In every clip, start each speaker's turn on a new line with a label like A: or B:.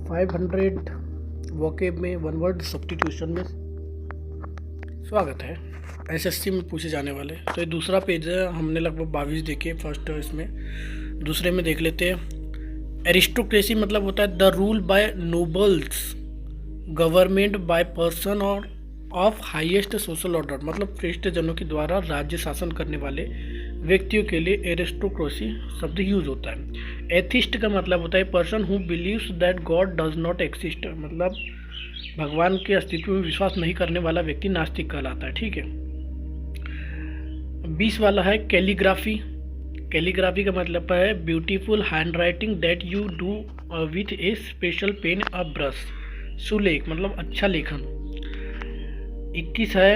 A: 500 vocab में one word substitution में स्वागत है। एसएससी में पूछे जाने वाले। तो ये दूसरा पेज है, हमने लगभग 22 देखे फर्स्ट इसमें। दूसरे में देख लेते हैं। एरिस्टोक्रेसी मतलब होता है the rule by nobles, government by person और ऑफ हाईएस्ट सोशल ऑर्डर, मतलब श्रेष्ठ जनों के द्वारा राज्य शासन करने वाले व्यक्तियों के लिए एरिस्टोक्रेसी शब्द यूज होता है। एथिस्ट का मतलब होता है person who believes that God does not exist, मतलब भगवान के अस्तित्व में विश्वास नहीं करने वाला व्यक्ति नास्तिक कहलाता है। ठीक है। 20 वाला है कैलीग्राफी। कैलीग्राफी का मतलब है beautiful handwriting that you do with a special pen a brush. सुलेख मतलब अच्छा लेखन। 21 है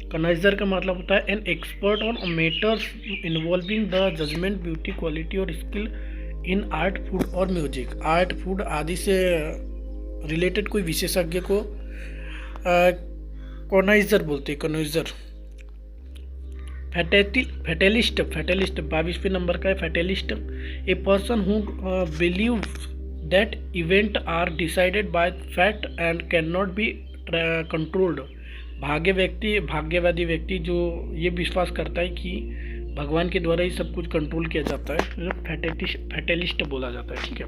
A: कनोइजर का मतलब होता है an expert on matters involving the judgment, beauty, quality और स्किल इन आर्ट, फूड और म्यूजिक। आर्ट, फूड आदि से रिलेटेड कोई विशेषज्ञ को कनोइजर बोलते हैं। कनोइजर। फैटेलिस्ट 22वें नंबर का है fatalist. A person who believe that event are decided by fact and can not be controlled. भाग्यवादी व्यक्ति जो ये विश्वास करता है कि भगवान के द्वारा ही सब कुछ कंट्रोल किया जाता है, फैटेलिस्ट बोला जाता है। ठीक है।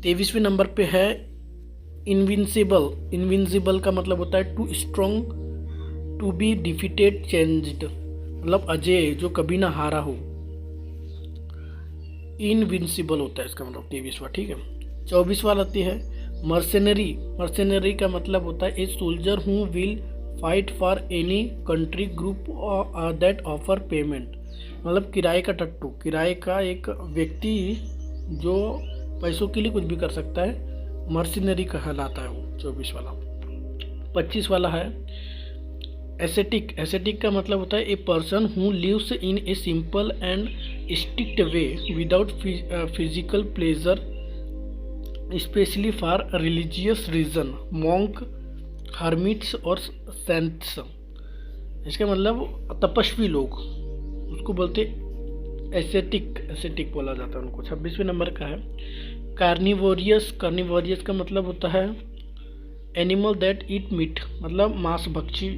A: 23वें नंबर पे है इनविंसिबल। इनविंसिबल का मतलब होता है too strong, to be defeated, changed, मतलब अजय, जो कभी ना हारा हो, इनविंसिबल होता है इसका मतलब 23वां। ठीक है। 24वां आती है मर्सेनरी। मर्सेनरी का मतलब होता है a soldier who will fight for any country group that offer payment, मतलब किराए का टट्टू, किराए का एक व्यक्ति जो पैसों के लिए कुछ भी कर सकता है, मर्सेनरी कहलाता है वो। 24 वाला। 25 वाला है एसेटिक। एसेटिक का मतलब होता है a person who lives in a simple and strict way without physical pleasure specially for religious reason, monk, hermits और सेंट्स। इसका मतलब तपस्वी लोग, उसको बोलते एसेटिक बोला जाता है उनको। 26वें नंबर का है कार्निवोरियस। कार्निवोरियस का मतलब होता है एनिमल दैट ईट मीट, मतलब मांसभक्षी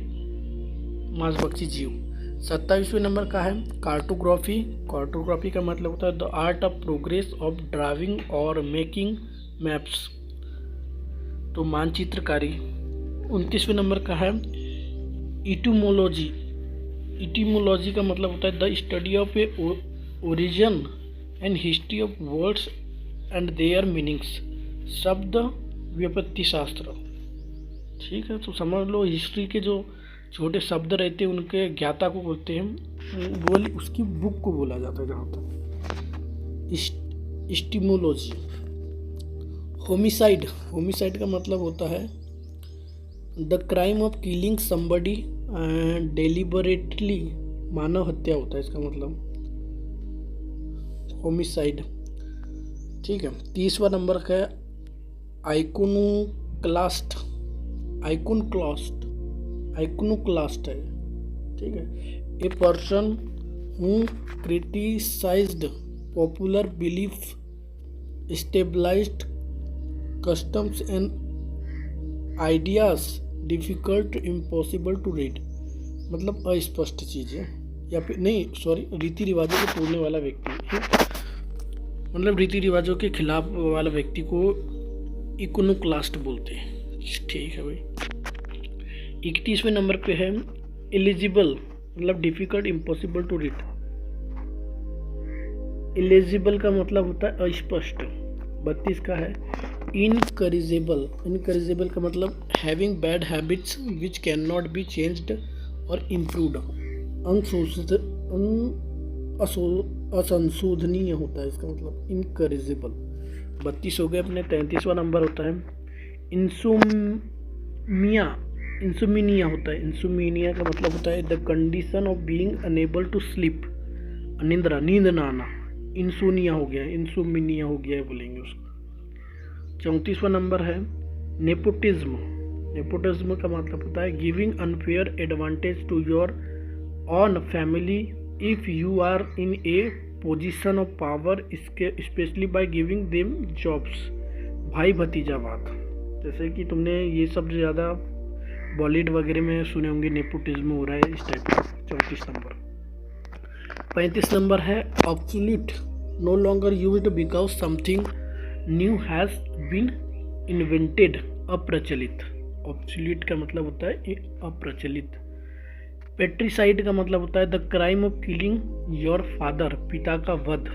A: जीव। 27वें नंबर का है कार्टोग्राफी। कार्टोग्राफी का मतलब होता है the art of progress of driving और मेकिंग मैप्स, तो मानचित्रकारी। 29वें नंबर का है इटिमोलॉजी। इटिमोलॉजी का मतलब होता है the study of A origin and history of words and there meanings, शब्द व्युत्पत्ति शास्त्र। ठीक है। तो समझ लो हिस्ट्री के जो छोटे शब्द रहते हैं उनके ज्ञाता को बोलते हैं, वो उसकी बुक को बोला जाता है जहाँ तक। इस्टिमोलॉजी। होमिसाइड। होमिसाइड का मतलब होता है the crime of killing somebody deliberately, मानव हत्या होता है इसका मतलब होमिसाइड। ठीक है। 30वां नंबर का है आइकोनोक्लास्ट। आइकोनोक्लास्ट है। ठीक है। A person who criticized popular belief, stabilized customs and ideas difficult impossible to read, मतलब अस्पष्ट चीज़ें या फिर नहीं रीति रिवाजों को तोड़ने वाला व्यक्ति, मतलब रीति रिवाजों के खिलाफ वाला व्यक्ति को इकोनोक्लास्ट बोलते हैं। ठीक है भाई। 31वें नंबर पे है एलिजिबल, मतलब difficult impossible to read. Eligible का मतलब होता है अस्पष्ट। 32 का है इनकरेजेबल। इनकरेजेबल का मतलब having bad habits which can not be changed और इम्प्रूव्ड, असंशोधनीय होता है इसका मतलब इनकरेजेबल। 32 हो गए अपने। 33वां नंबर होता है इंसोमिनिया होता है। इंसोमिनिया का मतलब होता है the condition of being unable to sleep, नींद ना आना, इंसोनिया हो गया, इंसोमिनिया हो गया बोलेंगे उसको। 34वां नंबर है नेपोटिज्म। नेपोटिज्म का मतलब होता है giving unfair advantage to your own family if you are in a position of power इसके especially by giving them jobs. भाई भतीजावाद, जैसे कि तुमने ये सब ज़्यादा बॉलीवुड वगैरह में सुने होंगे, नेपोटिज्म हो रहा है इस टाइप का। 34 नंबर। 35 नंबर है obsolete, no longer used because something new has been invented, अप्रचलित। ऑब्सोल्यूट का मतलब होता है अप्रचलित। पेट्रीसाइड का मतलब होता है the crime of killing your father, पिता का वध।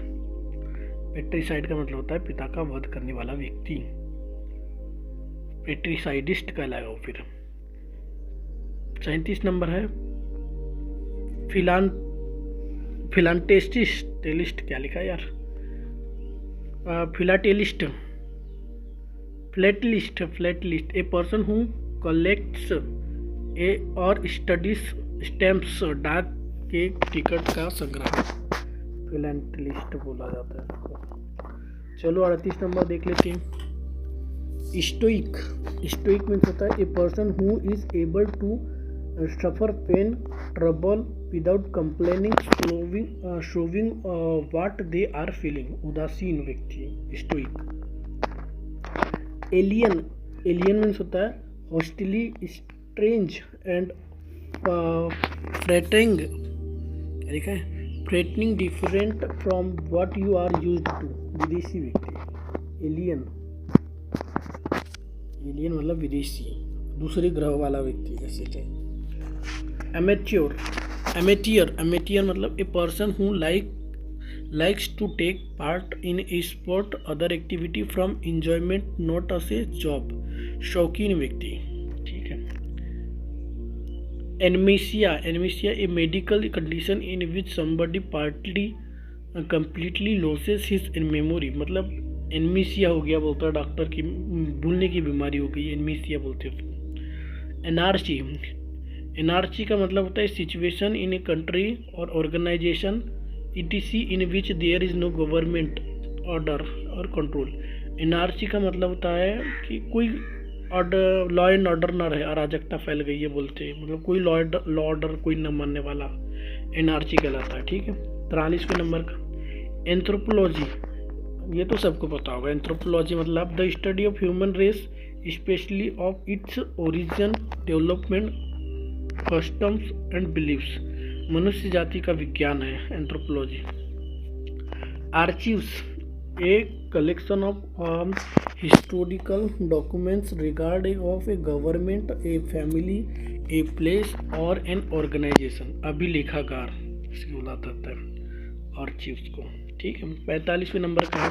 A: पेट्रीसाइड का मतलब होता है पिता का वध करने वाला व्यक्ति, पेट्रीसाइडिस्ट कहलाएगा वो फिर। 37 नंबर है फिलाटेलिस्ट, क्या लिखा है यार, philatelist, philatelist, a person who collects a और स्टडीज स्टैम्प्स, डाक के टिकट का संग्रह, फिलाटेलिस्ट बोला जाता है इसको। चलो 38 नंबर देख लेते हैं। स्टोइक मीन्स होता है a person who is able to suffer pain, trouble without complaining, showing what they are feeling, उदासीन व्यक्ति, स्टोइक। एलियन मीन्स होता है हॉस्टिली, स्ट्रेंज एंड फ्रेटनिंग, क्या लिखा है, फ्रेटनिंग, different from what you are used to, विदेशी व्यक्ति। एलियन मतलब विदेशी, दूसरे ग्रह वाला व्यक्ति ऐसे है। एमेच्योर मतलब a person who likes to take part in a sport, other activity from enjoyment, not as a job, शौकीन व्यक्ति, ठीक है। Amnesia a medical condition in which somebody partly completely loses his memory, मतलब amnesia हो गया बोलता है doctor की, भूलने की बीमारी हो गई, एनमेसिया बोलते हैं उसको। एनार्ची का मतलब होता है सिचुएशन इन ए कंट्री और organisation ETC in which there is no government order और कंट्रोल। एनार्ची का मतलब होता है कि कोई ऑर्डर, लॉ एंड ऑर्डर ना रहे, अराजकता फैल गई है बोलते हैं, मतलब कोई लॉ ऑर्डर कोई न मानने वाला एनार्ची कहलाता है, ठीक है। 43वें नंबर का एंथ्रोपोलॉजी, ये तो सबको पता होगा। एंथ्रोपोलॉजी मतलब the study of human race specially of its origin, development, customs and believes, मनुष्य जाति का विज्ञान है anthropology. Archives a collection of historical documents regarding of a government, a family, a place और एन ऑर्गेनाइजेशन, अभिलेखागार इसको बोला जाता है आर्चीव्स को, ठीक है। 45वें नंबर का है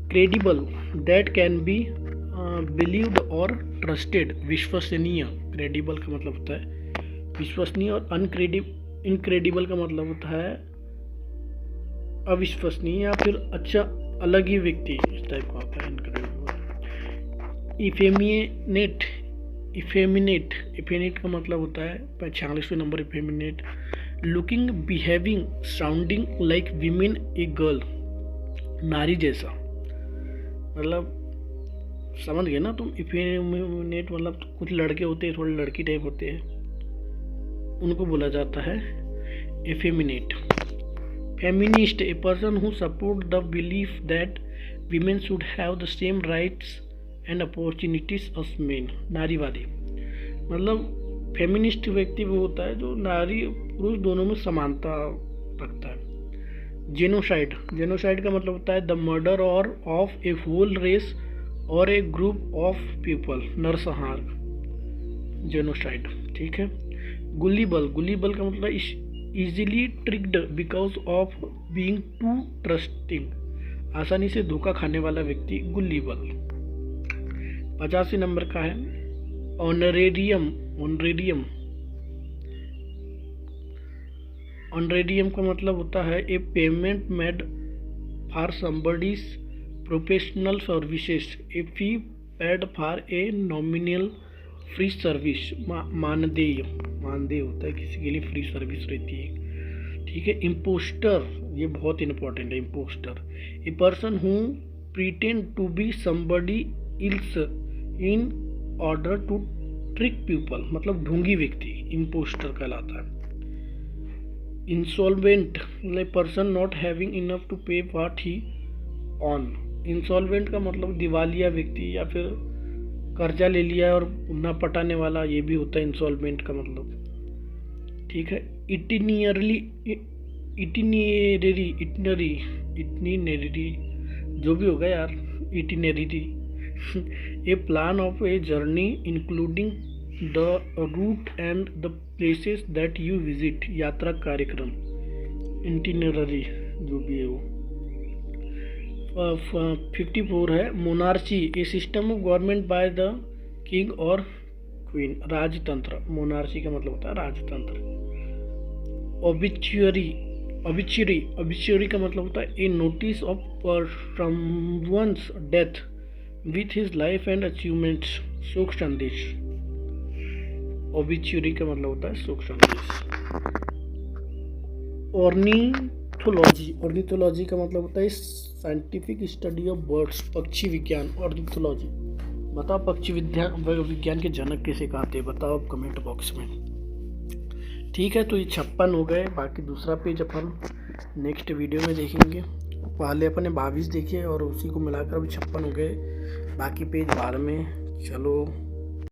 A: credible, that can be believed और ट्रस्टेड, विश्वसनीय। क्रेडिबल का मतलब होता है विश्वसनीय, और इनक्रेडिबल का मतलब होता है अविश्वसनीय या फिर अच्छा अलग ही व्यक्ति, इस टाइप का होता है इनक्रेडिबल। इफेमिनेट का मतलब होता है 46वें number effeminate, looking, behaving, sounding like women, a girl, नारी जैसा, मतलब समझ गए ना तुम। इफेमिनेट मतलब कुछ लड़के होते हैं थोड़े लड़की टाइप होते हैं, उनको बोला जाता है effeminate. Feminist a person who support the belief that women should have the same rights and opportunities as men, नारीवादी मतलब फेमिनिस्ट व्यक्ति वो होता है जो नारी पुरुष दोनों में समानता रखता है। जेनोसाइड का मतलब होता है द मर्डर और ऑफ ए होल रेस और ए ग्रुप ऑफ पीपल, नरसंहार, जेनोसाइड, ठीक है। गुलीबल का मतलब easily tricked because of being too trusting, आसानी से धोखा खाने वाला व्यक्ति, गुलीबल। 85 नंबर का है ऑनरेडियम का मतलब होता है a payment made for somebody's professional services, a fee paid for a nominal free service, मानदेय होता है किसी के लिए फ्री सर्विस रहती है, ठीक है। इम्पोस्टर, ये बहुत इंपॉर्टेंट है। Impostor a person who pretend to be somebody else in order to trick people, मतलब ढोंगी व्यक्ति इम्पोस्टर कहलाता है। Insolvent like person not having enough to pay what he on. Insolvent का मतलब दिवालिया व्यक्ति या फिर कर्जा ले लिया और ना पटाने वाला, ये भी होता है इंसॉल्वेंट का मतलब। ठीक है। इटिनरी जो भी होगा यार, itinerary a plan of a journey including the route and the places that you visit, यात्रा कार्यक्रम, इटिनरी जो भी है वो। 54 है monarchy, a system of government by the king और क्वीन, राजतंत्र। मोनार्ची का मतलब होता है राजतंत्र। ऑबिचुरी का मतलब होता है a notice of someone's death with his life and achievements, शोक संदेश। ऑबिचुरी का मतलब होता है शोक संदेश। ऑर्निथोलॉजी का मतलब होता है साइंटिफिक स्टडी ऑफ बर्ड्स, पक्षी विज्ञान। ऑर्निथोलॉजी, बताओ पक्षी विज्ञान के जनक किसे कहते हैं, बताओ आप कमेंट बॉक्स में। ठीक है, तो ये 56 हो गए, बाकी दूसरा पेज अपन नेक्स्ट वीडियो में देखेंगे। पहले अपने 22 देखे और उसी को मिलाकर अभी 56 हो गए, बाकी पेज बाद में। चलो